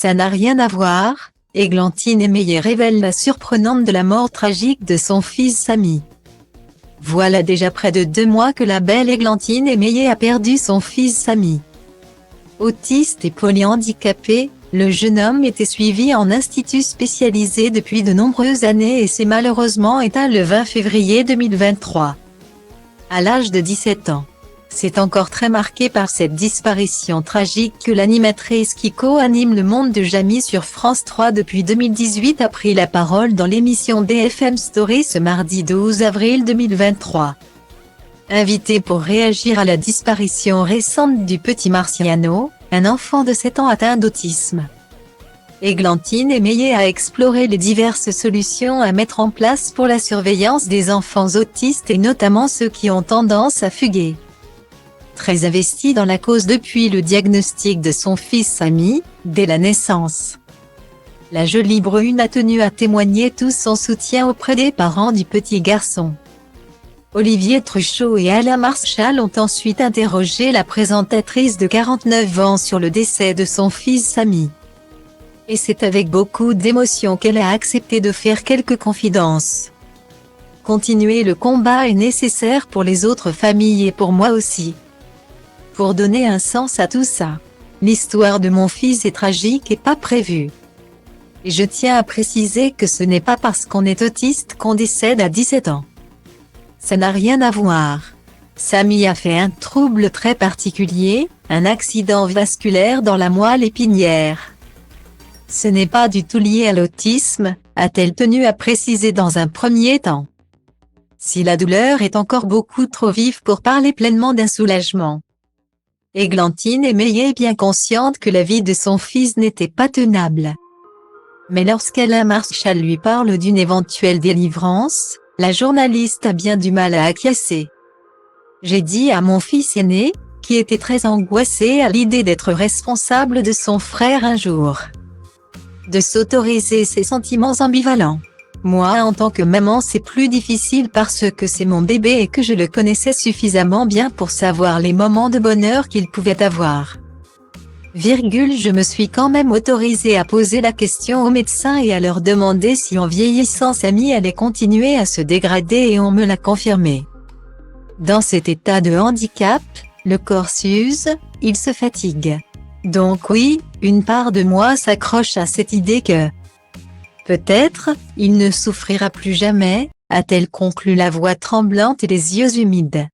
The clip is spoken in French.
Ça n'a rien à voir, Églantine Émeillé révèle la surprenante de la mort tragique de son fils Samy. Voilà déjà près de 2 mois que la belle Églantine Émeillé a perdu son fils Samy. Autiste et polyhandicapé, le jeune homme était suivi en institut spécialisé depuis de nombreuses années et s'est malheureusement éteint le 20 février 2023. À l'âge de 17 ans. C'est encore très marqué par cette disparition tragique que l'animatrice qui co-anime Le Monde de Jamie sur France 3 depuis 2018 a pris la parole dans l'émission BFM Story ce mardi 12 avril 2023. Invitée pour réagir à la disparition récente du petit Marciano, un enfant de 7 ans atteint d'autisme. Églantine Émeillé a exploré les diverses solutions à mettre en place pour la surveillance des enfants autistes et notamment ceux qui ont tendance à fuguer. Très investie dans la cause depuis le diagnostic de son fils Samy, dès la naissance. La jolie brune a tenu à témoigner tout son soutien auprès des parents du petit garçon. Olivier Truchot et Alain Marchal ont ensuite interrogé la présentatrice de 49 ans sur le décès de son fils Samy. Et c'est avec beaucoup d'émotion qu'elle a accepté de faire quelques confidences. Continuer le combat est nécessaire pour les autres familles et pour moi aussi. Pour donner un sens à tout ça. L'histoire de mon fils est tragique et pas prévue. Et je tiens à préciser que ce n'est pas parce qu'on est autiste qu'on décède à 17 ans. Ça n'a rien à voir. Samy a fait un trouble très particulier, un accident vasculaire dans la moelle épinière. Ce n'est pas du tout lié à l'autisme, a-t-elle tenu à préciser dans un premier temps. Si la douleur est encore beaucoup trop vive pour parler pleinement d'un soulagement. Églantine Émeillé est bien consciente que la vie de son fils n'était pas tenable. Mais lorsqu'Alain Marchal lui parle d'une éventuelle délivrance, la journaliste a bien du mal à acquiescer. J'ai dit à mon fils aîné, qui était très angoissé à l'idée d'être responsable de son frère un jour, de s'autoriser ses sentiments ambivalents. Moi en tant que maman c'est plus difficile parce que c'est mon bébé et que je le connaissais suffisamment bien pour savoir les moments de bonheur qu'il pouvait avoir. Je me suis quand même autorisée à poser la question aux médecins et à leur demander si en vieillissant Samy allait continuer à se dégrader et on me l'a confirmé. Dans cet état de handicap, le corps s'use, il se fatigue. Donc oui, une part de moi s'accroche à cette idée que peut-être, il ne souffrira plus jamais, a-t-elle conclu la voix tremblante et les yeux humides.